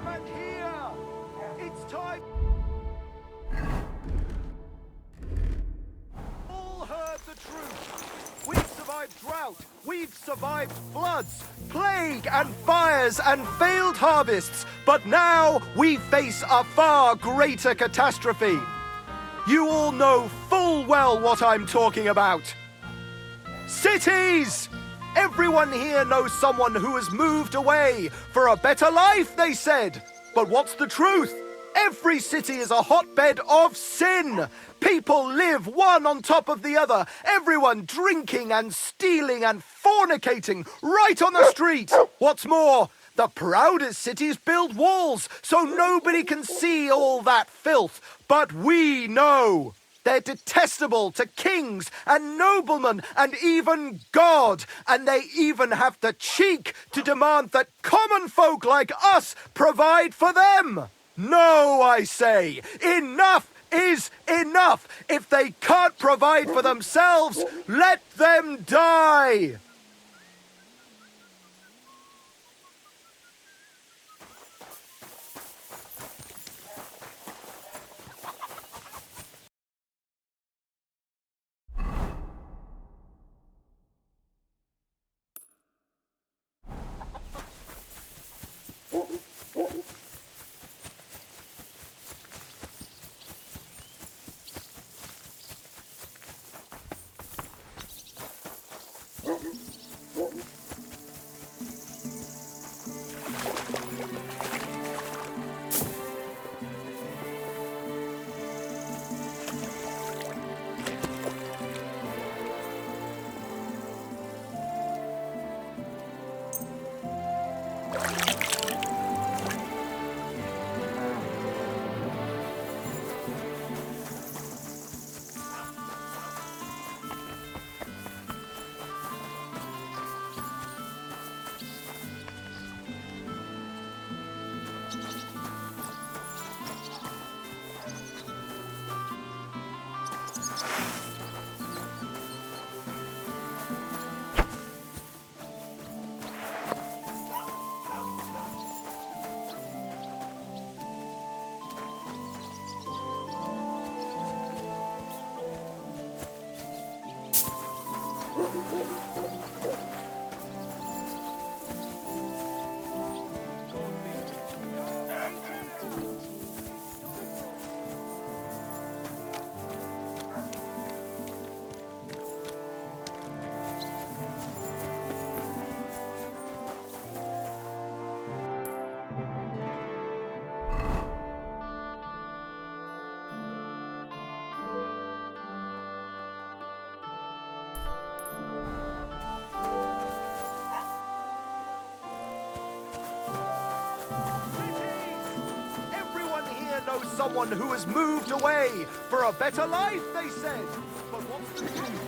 And here, it's time. All heard the truth. We've survived drought. We've survived floods, plague and fires and failed harvests. But now we face a far greater catastrophe. You all know full well what I'm talking about. Cities! Everyone here knows someone who has moved away for a better life, they said. But what's the truth? Every city is a hotbed of sin. People live one on top of the other. Everyone drinking and stealing and fornicating right on the street. What's more, the proudest cities build walls so nobody can see all that filth. But we know. They're detestable to kings and noblemen and even God. And they even have the cheek to demand that common folk like us provide for them. No, I say, enough is enough. If they can't provide for themselves, let them die. Everyone here knows someone who has moved away for a better life, they said. But what's the truth?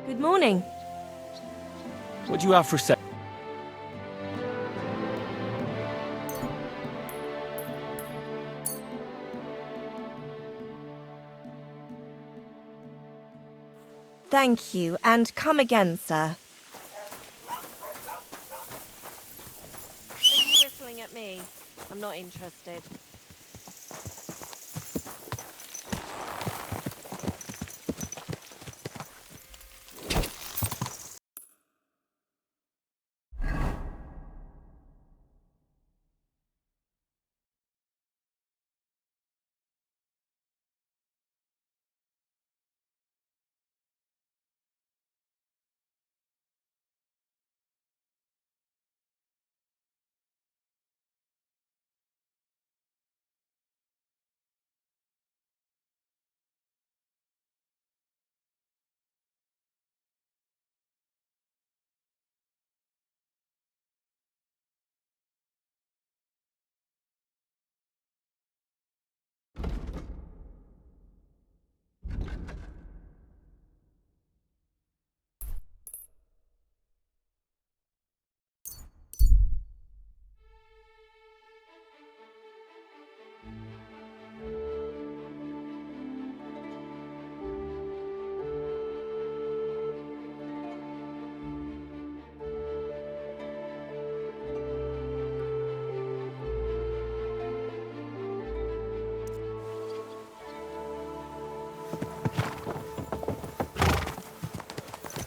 Good morning. What do you have for sale? Thank you, and come again, sir. Are you whistling at me? I'm not interested.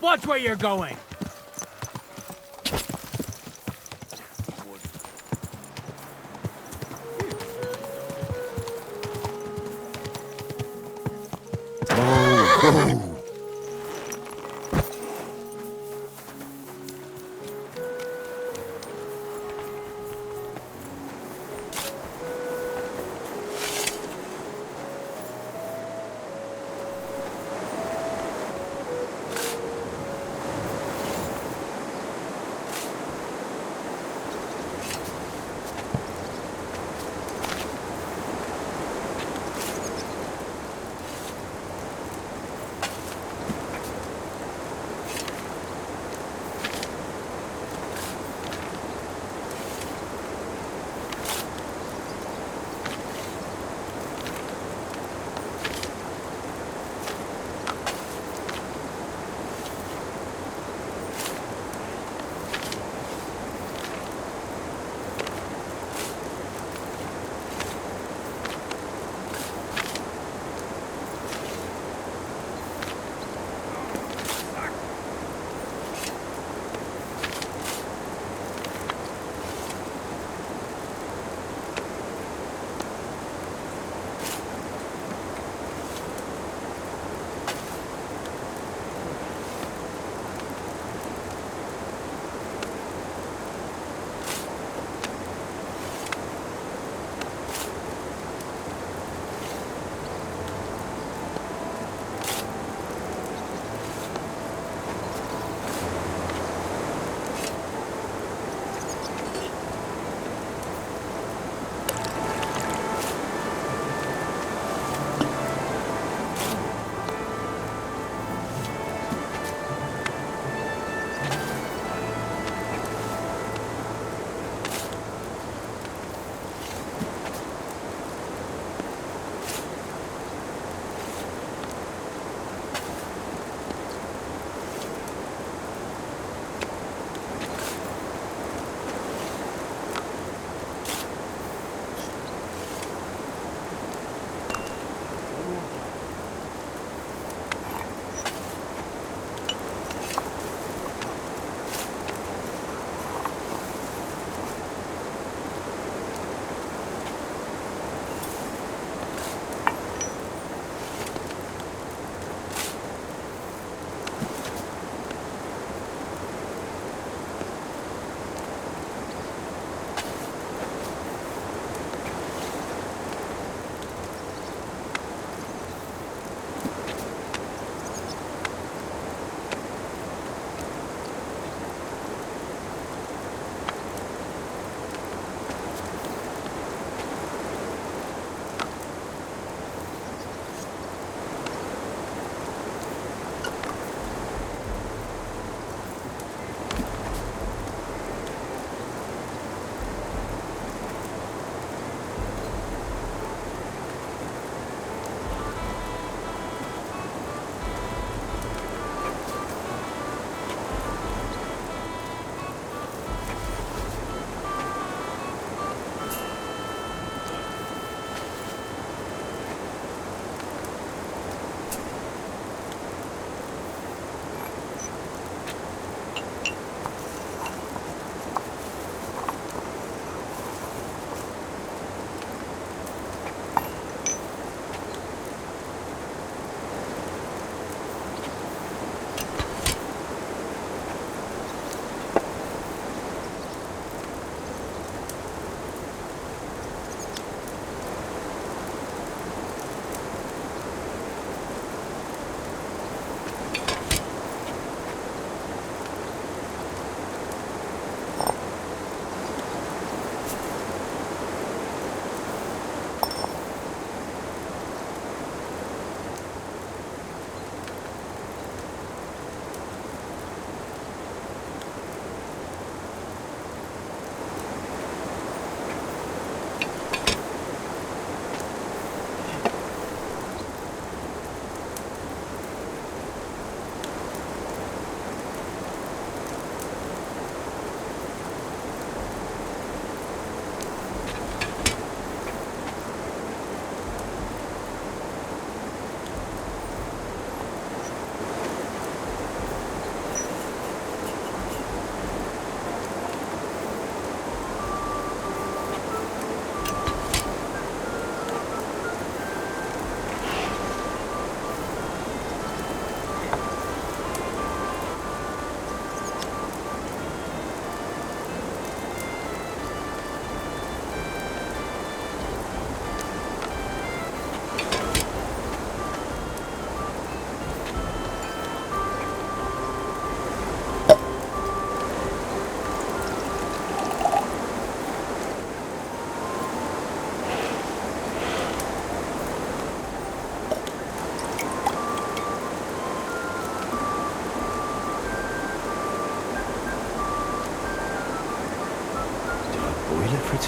Watch where you're going!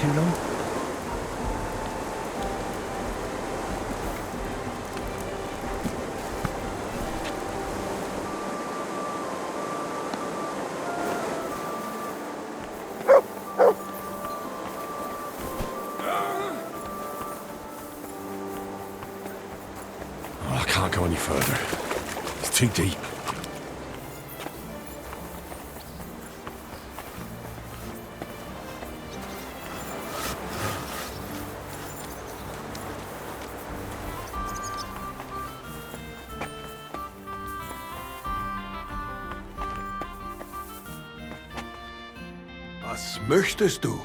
too long? Oh, I can't go any further. It's too deep. Was möchtest du?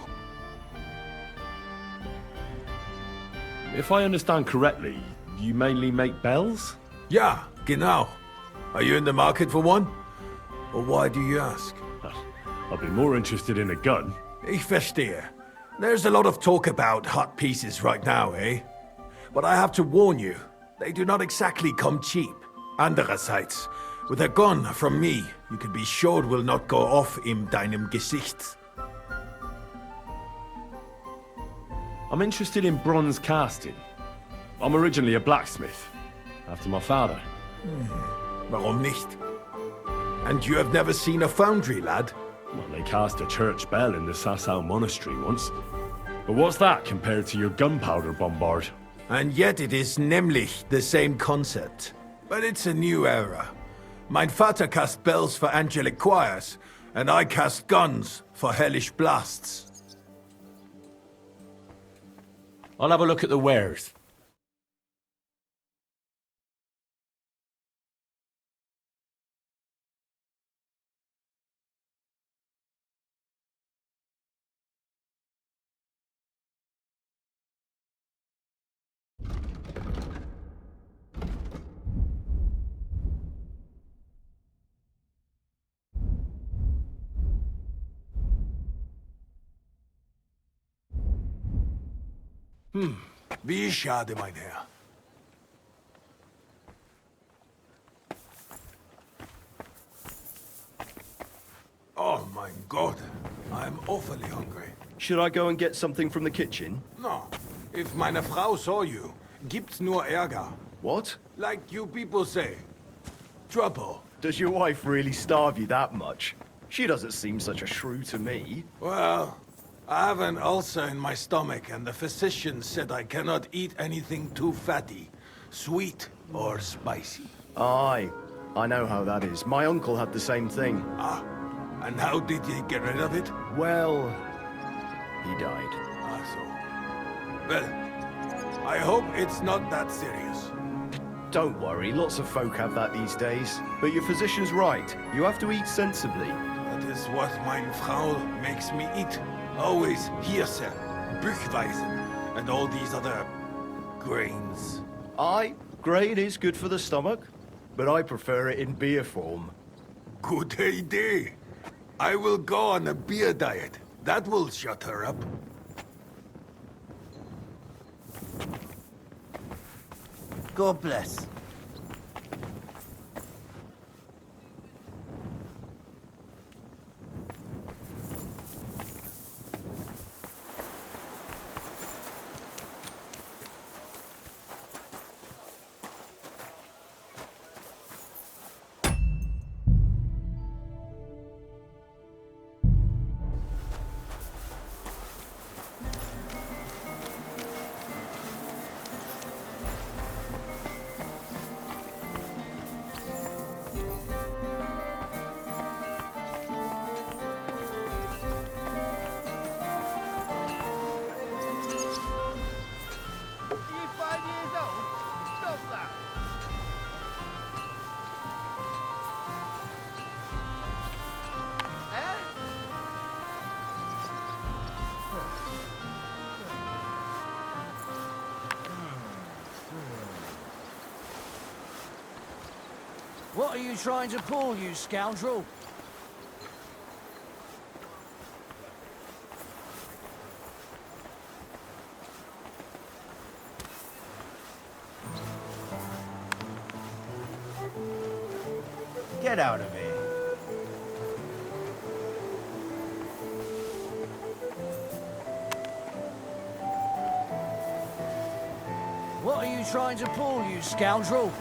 If I understand correctly, you mainly make bells? Ja, genau. Are you in the market for one? Or why do you ask? I'd be more interested in a gun. Ich verstehe. There's a lot of talk about hot pieces right now, eh? But I have to warn you, they do not exactly come cheap. Andererseits, with a gun from me, you can be sure it will not go off in deinem Gesicht. I'm interested in bronze casting. I'm originally a blacksmith, after my father. Warum nicht? And you have never seen a foundry, lad? Well, they cast a church bell in the Sasau monastery once. But what's that compared to your gunpowder bombard? And yet it is nämlich the same concept. But it's a new era. Mein Vater cast bells for angelic choirs, and I cast guns for hellish blasts. I'll have a look at the wares. Wie schade, mein Herr. Oh mein Gott, I'm awfully hungry. Should I go and get something from the kitchen? No, if meine Frau saw you, gibt's nur Ärger. What? Like you people say. Trouble. Does your wife really starve you that much? She doesn't seem such a shrew to me. Well, I have an ulcer in my stomach, and the physician said I cannot eat anything too fatty, sweet or spicy. Aye, I know how that is. My uncle had the same thing. Ah, and how did he get rid of it? Well, he died. Ah, so. Well, I hope it's not that serious. Don't worry, lots of folk have that these days. But your physician's right. You have to eat sensibly. That is what meine Frau makes me eat. Always Hirse, Büchweisen, and all these other grains. Aye, grain is good for the stomach, but I prefer it in beer form. Good idea. I will go on a beer diet. That will shut her up. God bless. What are you trying to pull, you scoundrel? Get out of here. trying to pull, you scoundrel?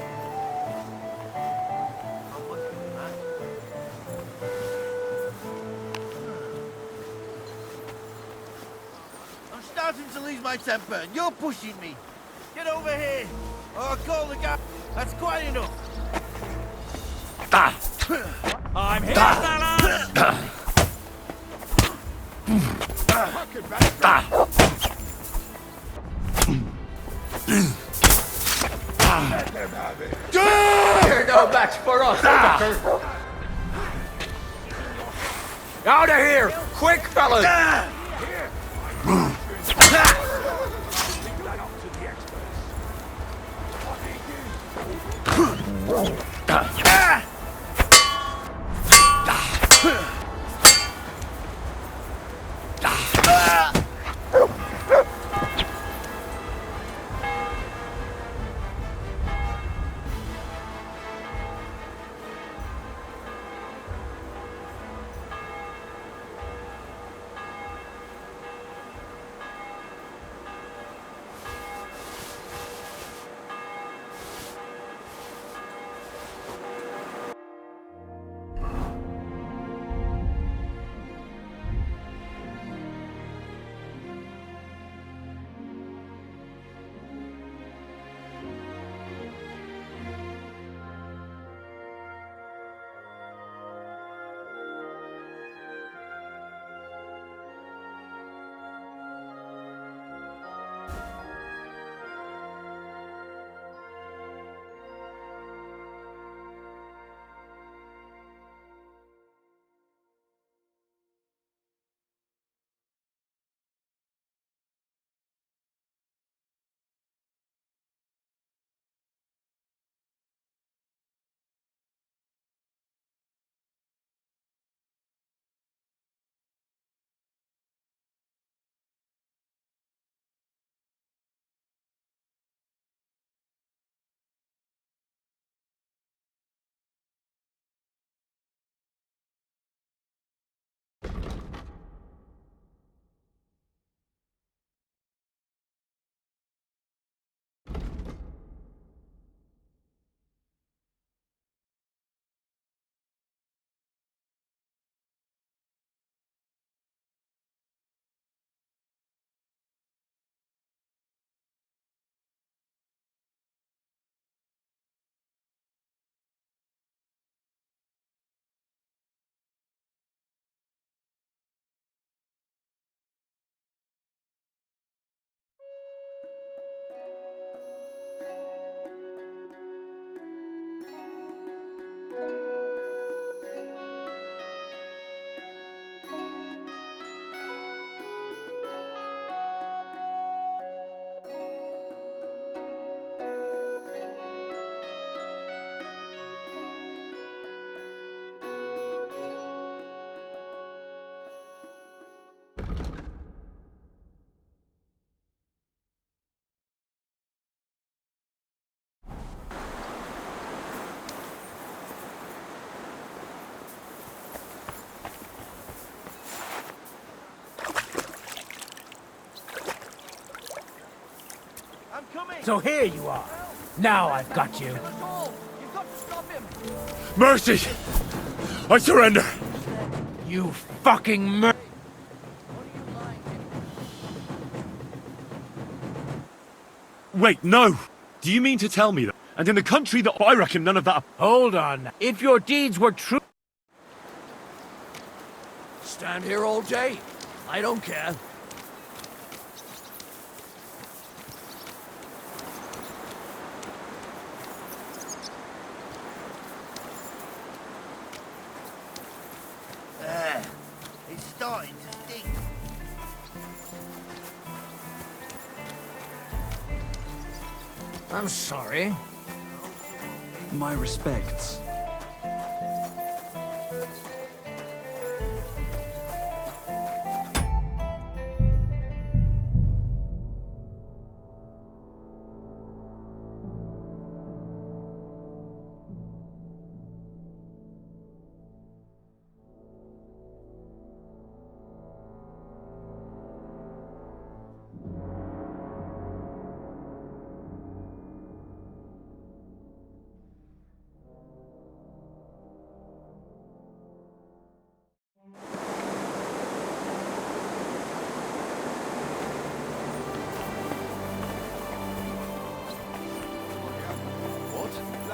I'm starting to lose my temper, and you're pushing me. Get over here, or I'll call the guy. That's quite enough. I'm here, fella! You're no match for us, fucker. Out of here! Quick, fellas! So here you are. Now I've got you. You've got to stop him. Mercy! I surrender! You fucking Wait, no! Do you mean to tell me that? And in the country that I reckon none of that... Hold on. If your deeds were true... Stand here all day. I don't care. It's starting to stink. I'm sorry. My respects.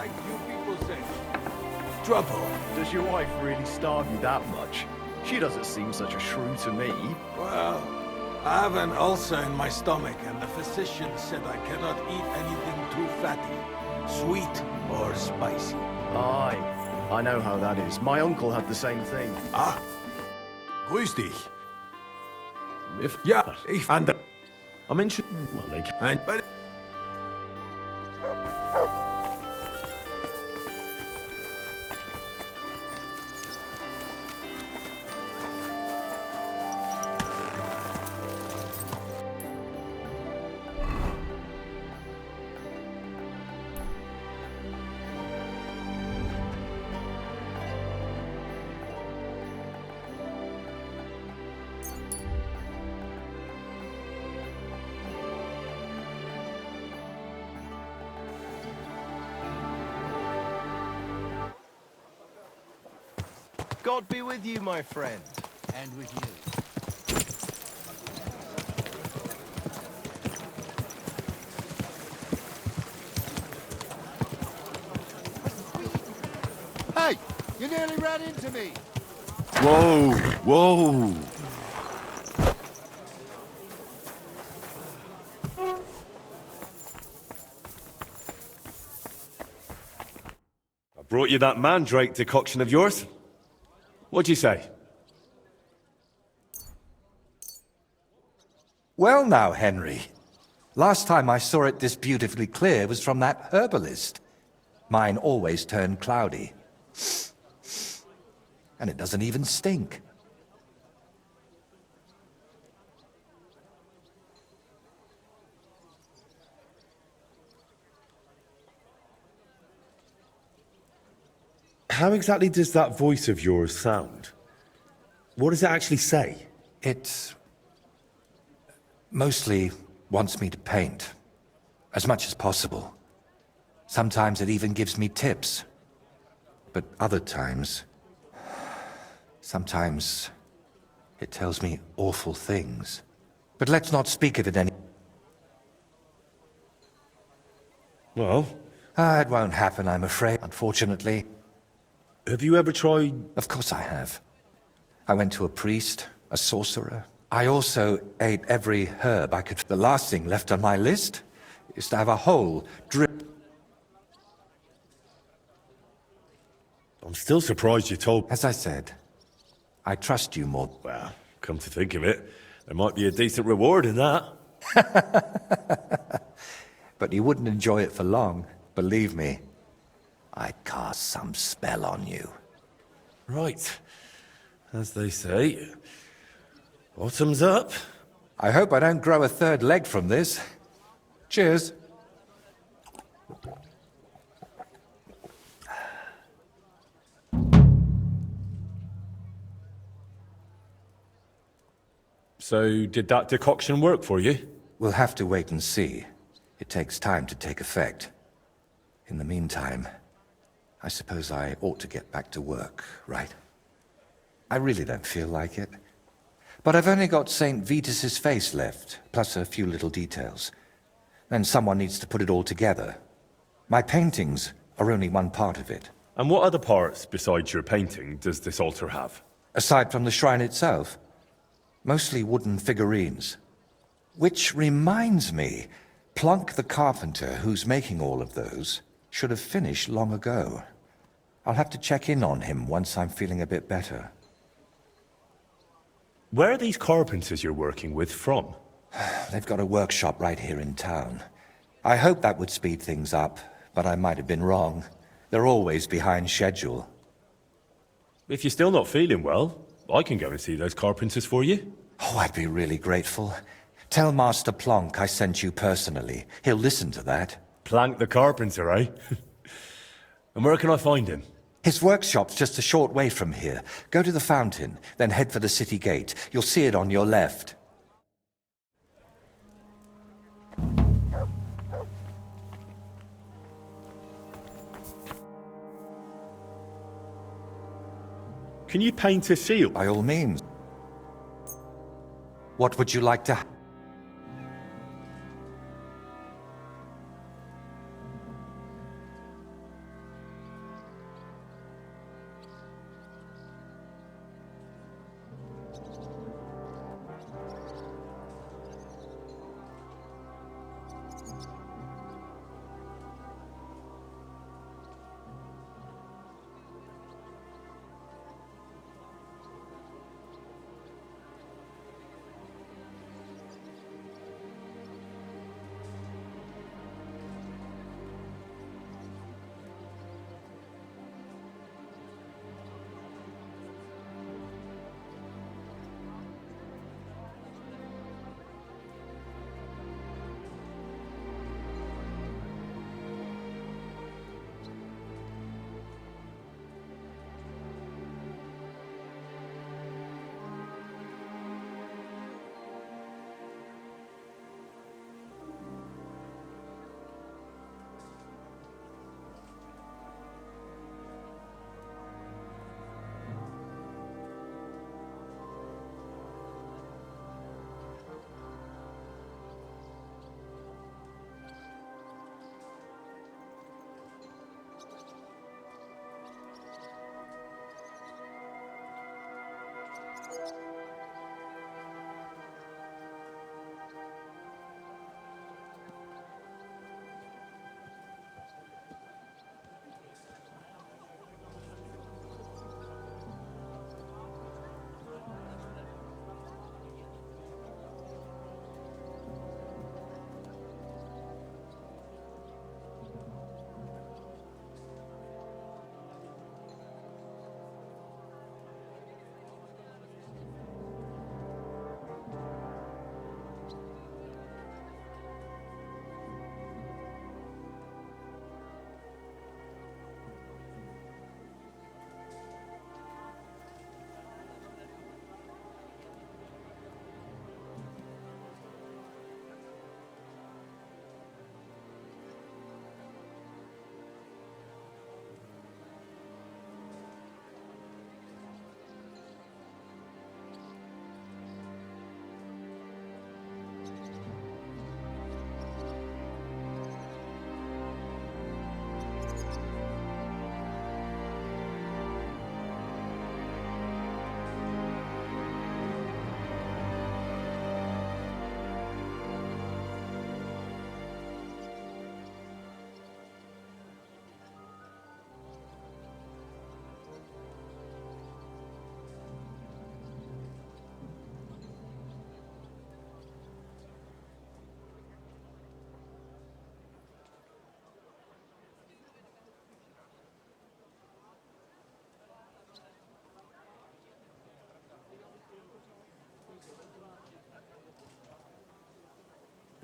like you people say. Trouble. Does your wife really starve you that much? She doesn't seem such a shrew to me. Well, I have an ulcer in my stomach, and the physician said I cannot eat anything too fatty, sweet or spicy. Aye, I know how that is. My uncle had the same thing. Ah, grüß dich. If Ja, ich fand... I'm interested. Well, But... God be with you, my friend. And with you. Hey! You nearly ran into me! Whoa, whoa. I brought you that mandrake decoction of yours. What'd you say? Well now, Henry. Last time I saw it this beautifully clear was from that herbalist. Mine always turned cloudy. And it doesn't even stink. How exactly does that voice of yours sound? What does it actually say? It mostly wants me to paint. As much as possible. Sometimes it even gives me tips. But other times... Sometimes it tells me awful things. But let's not speak of it any... Well, It won't happen, I'm afraid, unfortunately. have you ever tried... Of course I have. I went to a priest, a sorcerer. I also ate every herb I could... The last thing left on my list is to have a hole drip... I'm still surprised you told... As I said, I trust you more. Well, come to think of it, there might be a decent reward in that. But you wouldn't enjoy it for long, believe me. I'd cast some spell on you. Right. As they say, bottoms up. I hope I don't grow a third leg from this. Cheers. So, did that decoction work for you? We'll have to wait and see. It takes time to take effect. In the meantime, I suppose I ought to get back to work, right? I really don't feel like it. But I've only got St. Vitus's face left, plus a few little details. And someone needs to put it all together. My paintings are only one part of it. And what other parts, besides your painting, does this altar have? Aside from the shrine itself, mostly wooden figurines. Which reminds me, Plunk the carpenter, who's making all of those, should have finished long ago. I'll have to check in on him once I'm feeling a bit better. Where are these carpenters you're working with from? They've got a workshop right here in town. I hoped that would speed things up, but I might have been wrong. They're always behind schedule. If you're still not feeling well, I can go and see those carpenters for you. Oh, I'd be really grateful. Tell Master Plonk I sent you personally. He'll listen to that. Plank the carpenter, eh? And where can I find him? His workshop's just a short way from here. Go to the fountain, then head for the city gate. You'll see it on your left. Can you paint a shield? By all means. What would you like to...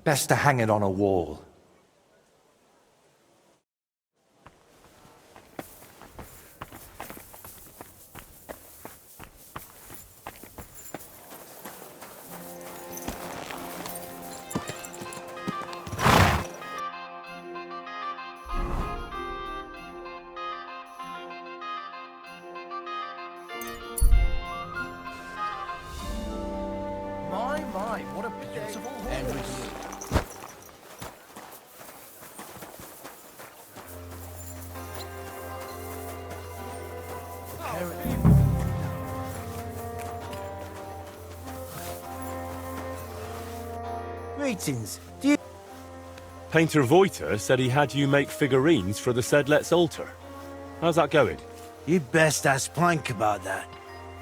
Best to hang it on a wall. My, what a beautiful horse. Greetings. Do you... Painter Voiter said he had you make figurines for the Sedlet's altar. How's that going? You'd best ask Plank about that.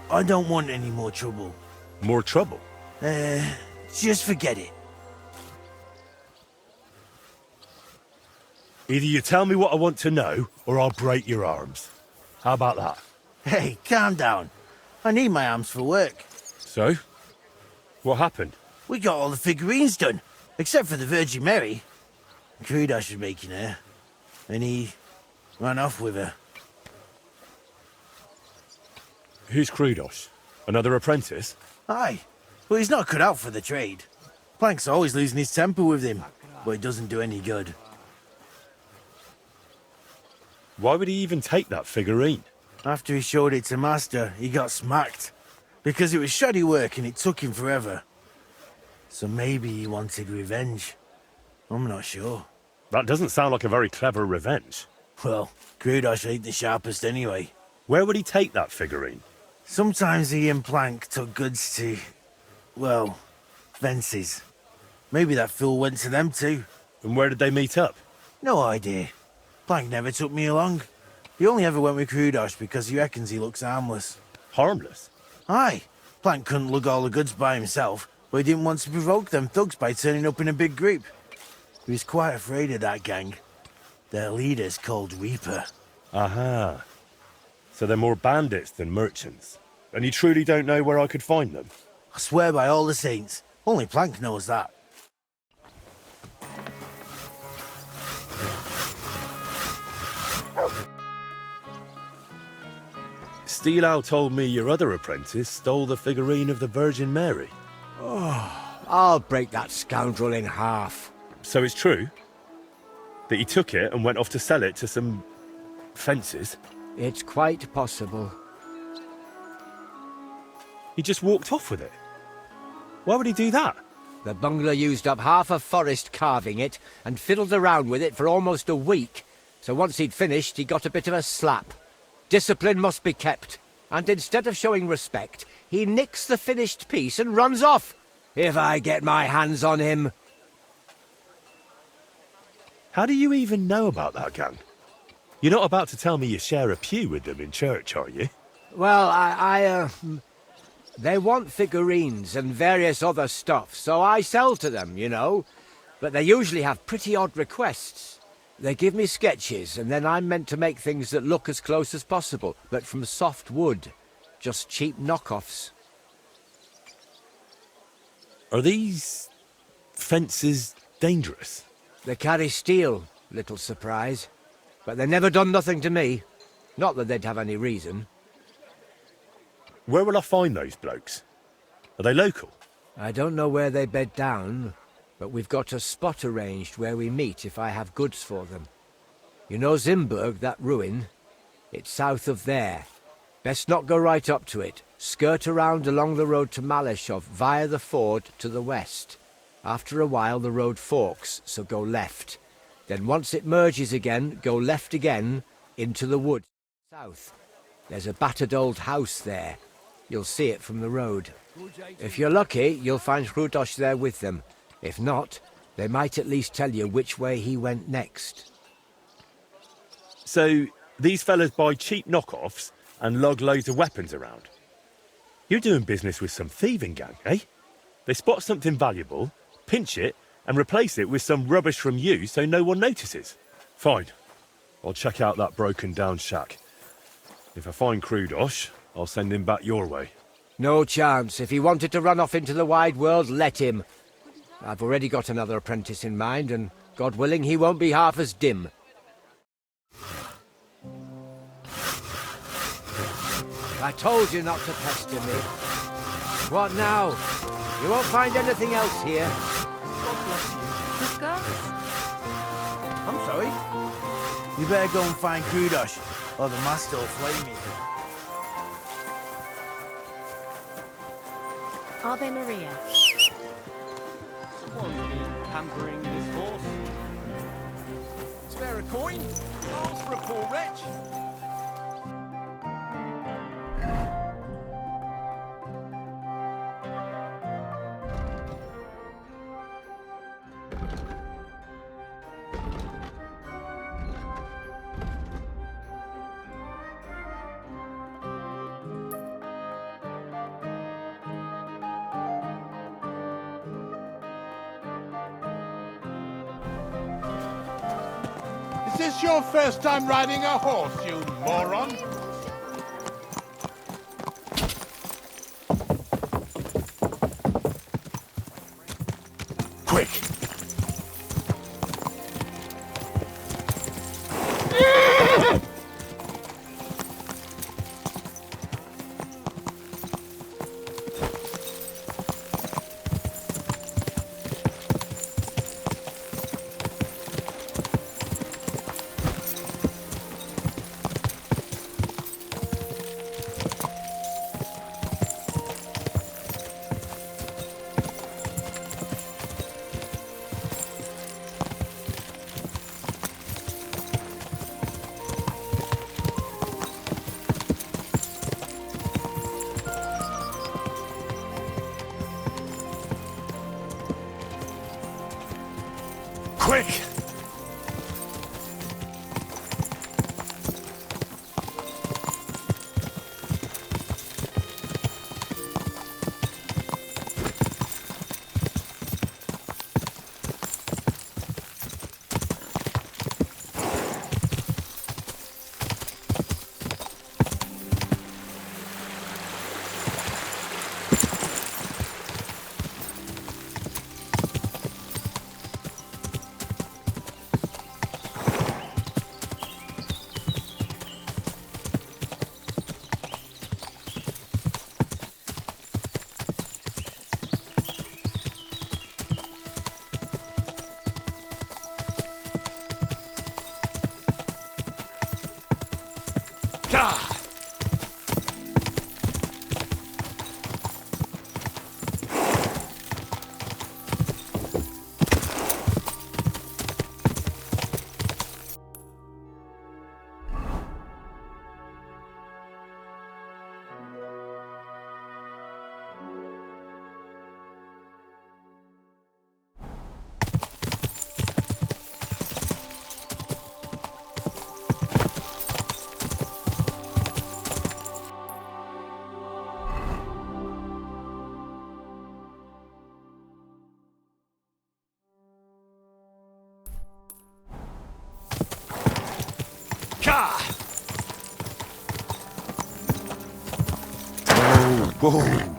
I don't want any more trouble. More trouble? Just forget it. Either you tell me what I want to know, or I'll break your arms. How about that? Hey, calm down. I need my arms for work. So? What happened? We got all the figurines done, except for the Virgin Mary. Krudosh was making her, and he ran off with her. Who's Krudosh? Another apprentice? Aye, but he's not cut out for the trade. Plank's always losing his temper with him, but it doesn't do any good. Why would he even take that figurine? After he showed it to Master, he got smacked. Because it was shoddy work and it took him forever. So maybe he wanted revenge. I'm not sure. That doesn't sound like a very clever revenge. Well, Krudosh ain't the sharpest anyway. Where would he take that figurine? Sometimes he and Plank took goods to, well, fences. Maybe that fool went to them too. And where did they meet up? No idea. Plank never took me along. He only ever went with Krudosh because he reckons he looks harmless. Harmless? Aye. Plank couldn't lug all the goods by himself, but he didn't want to provoke them thugs by turning up in a big group. He was quite afraid of that gang. Their leader's called Reaper. Aha. So they're more bandits than merchants. And you truly don't know where I could find them? I swear by all the saints. Only Plank knows that. Steelow told me your other apprentice stole the figurine of the Virgin Mary. I'll break that scoundrel in half. So it's true? That he took it and went off to sell it to some... fences? It's quite possible. He just walked off with it? Why would he do that? The bungler used up half a forest carving it and fiddled around with it for almost a week. So once he'd finished, he got a bit of a slap. Discipline must be kept. And instead of showing respect, he nicks the finished piece and runs off. If I get my hands on him... How do you even know about that gang? You're not about to tell me you share a pew with them in church, are you? Well, they want figurines and various other stuff, so I sell to them, you know. But they usually have pretty odd requests. They give me sketches, and then I'm meant to make things that look as close as possible, but from soft wood. Just cheap knockoffs. Are these... fences dangerous? They carry steel, little surprise. But they never done nothing to me. Not that they'd have any reason. Where will I find those blokes? Are they local? I don't know where they bed down, but we've got a spot arranged where we meet if I have goods for them. You know Zimburg, that ruin? It's south of there. Best not go right up to it. Skirt around along the road to Malashov via the ford to the west. After a while the road forks, so go left. Then once it merges again, go left again, into the wood. South. There's a battered old house there. You'll see it from the road. If you're lucky, you'll find Krudosh there with them. If not, they might at least tell you which way he went next. So, these fellas buy cheap knockoffs and lug loads of weapons around? You're doing business with some thieving gang, eh? They spot something valuable, pinch it, and replace it with some rubbish from you so no one notices. Fine. I'll check out that broken down shack. If I find Krudosh, I'll send him back your way. No chance. If he wanted to run off into the wide world, let him. I've already got another apprentice in mind, and God willing, he won't be half as dim. I told you not to pester me. What now? You won't find anything else here. God bless you. The ghost? I'm sorry. You better go and find Kudosh, or the master will flame me. Ave Maria. Someone's been pampering this horse. Spare a coin? All's for a poor wretch. Is this your first time riding a horse, you moron? Quick! Quick! Whoa!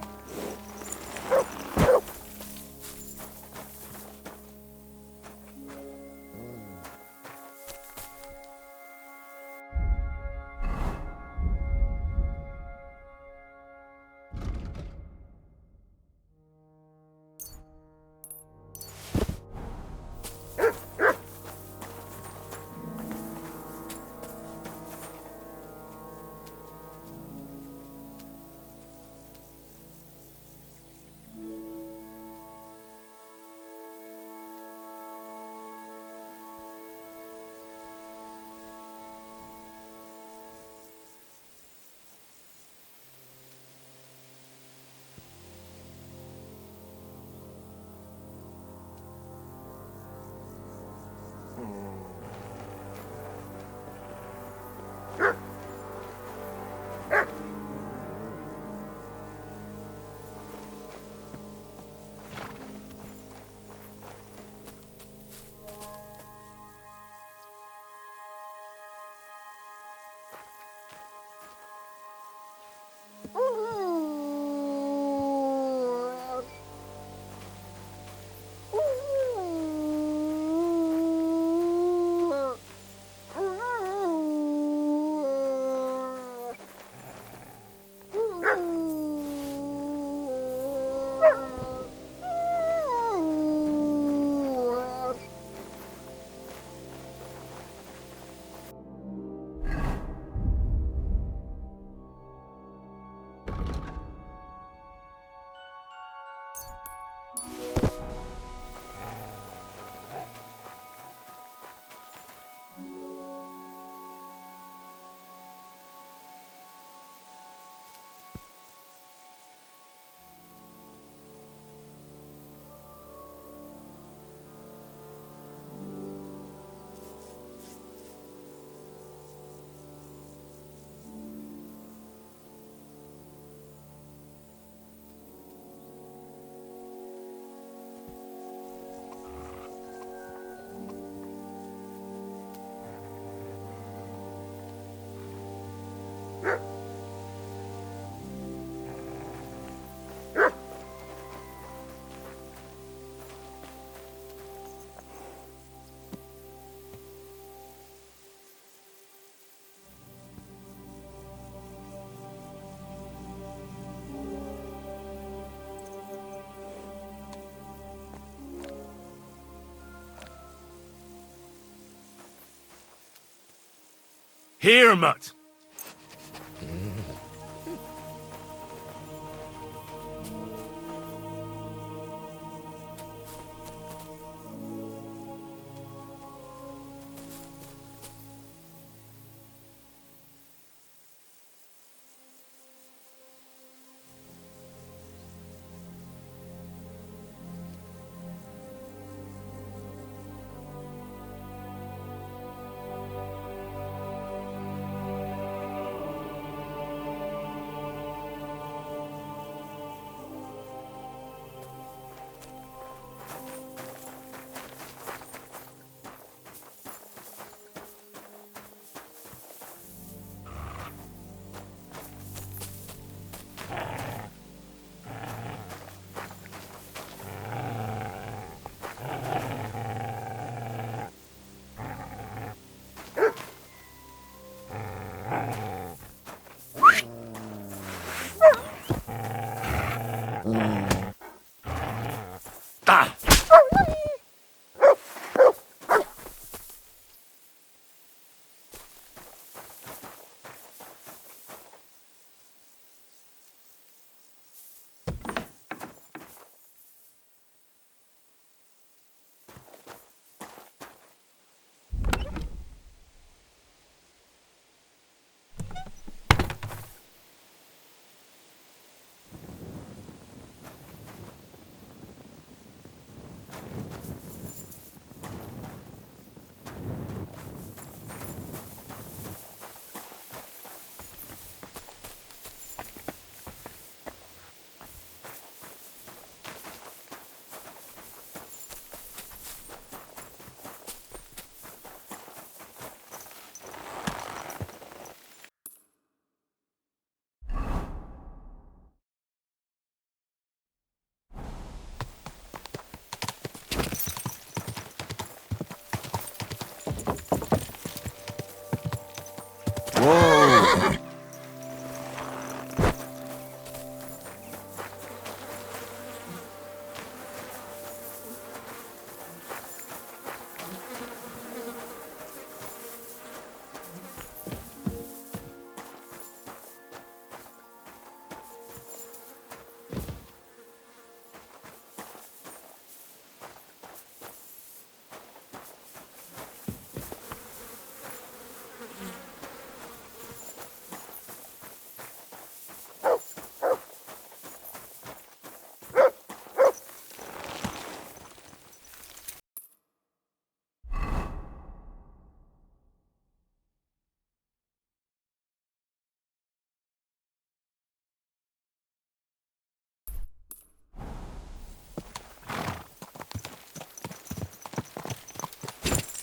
Here, mutt.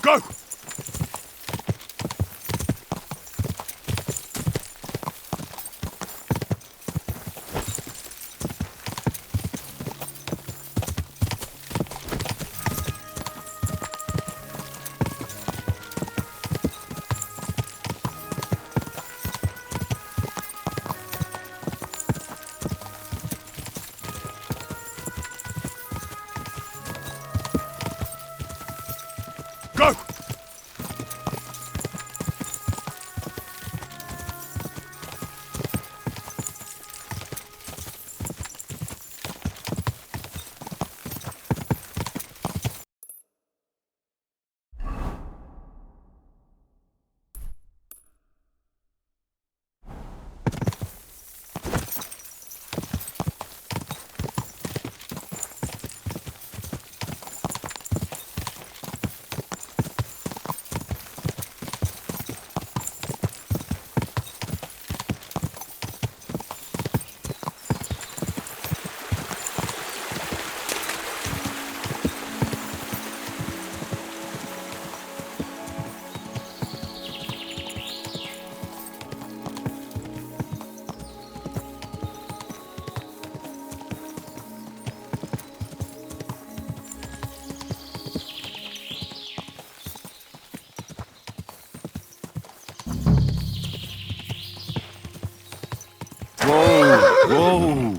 Go! Go! Whoa!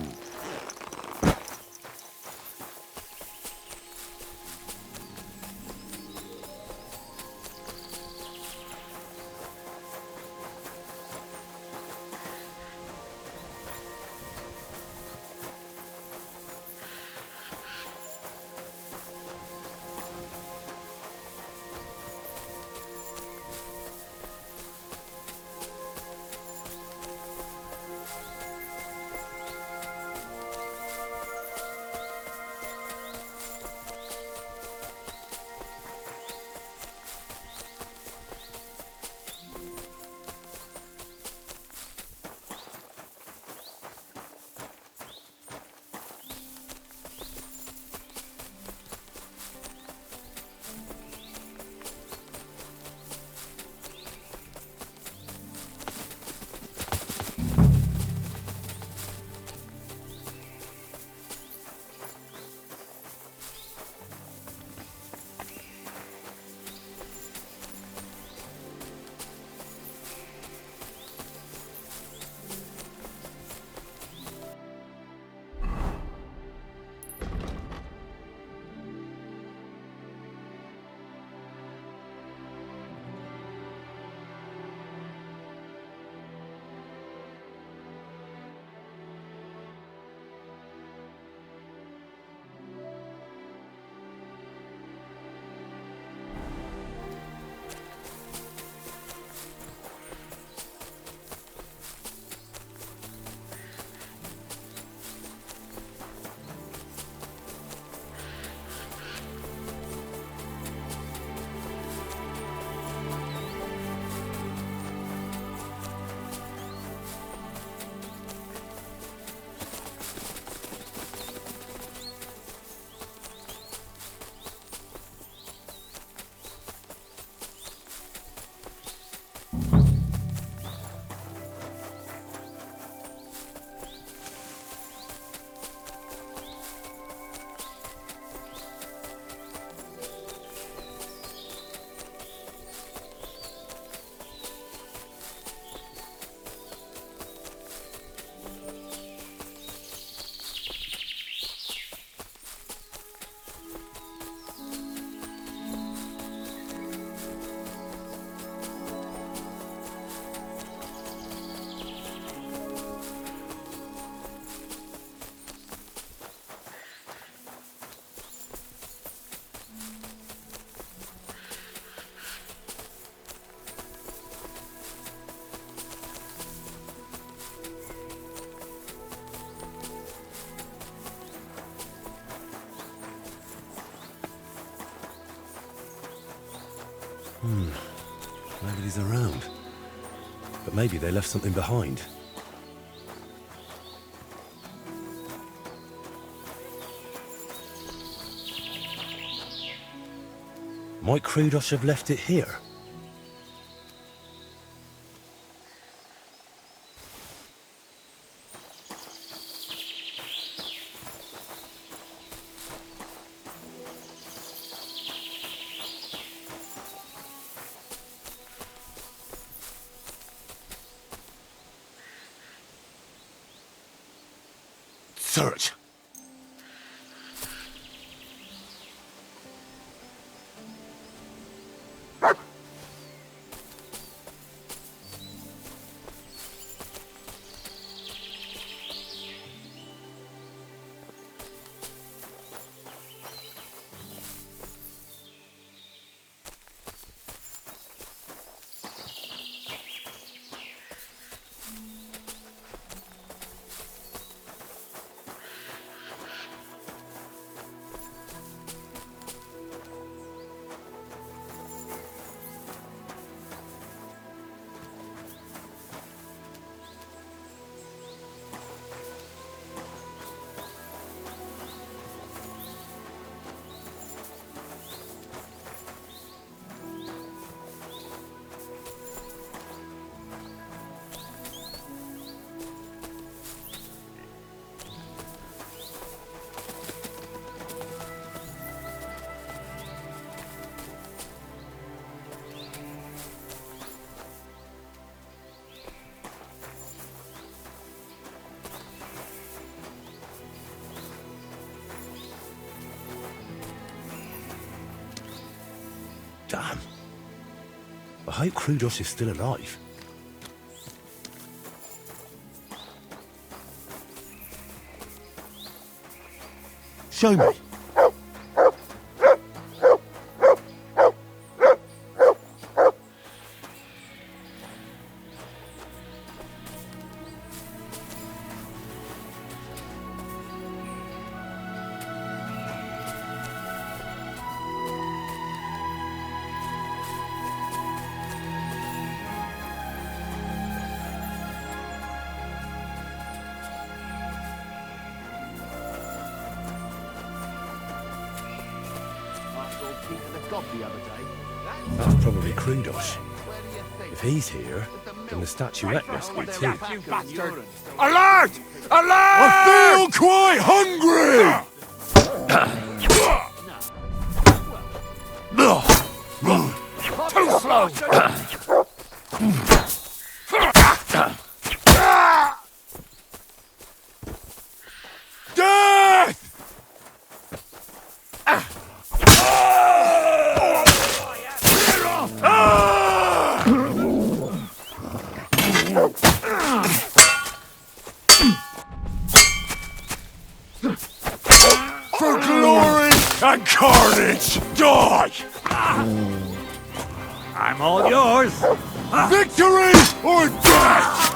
Nobody's around. But maybe they left something behind. Might Krudos have left it here? Search. Damn. I hope Krudos is still alive. Show me. That's probably Krudos. If he's here, then the statuette must be too. Alert! Alert! I feel quite hungry! Too slow! Death! For glory and carnage, die! I'm all yours. Victory or death!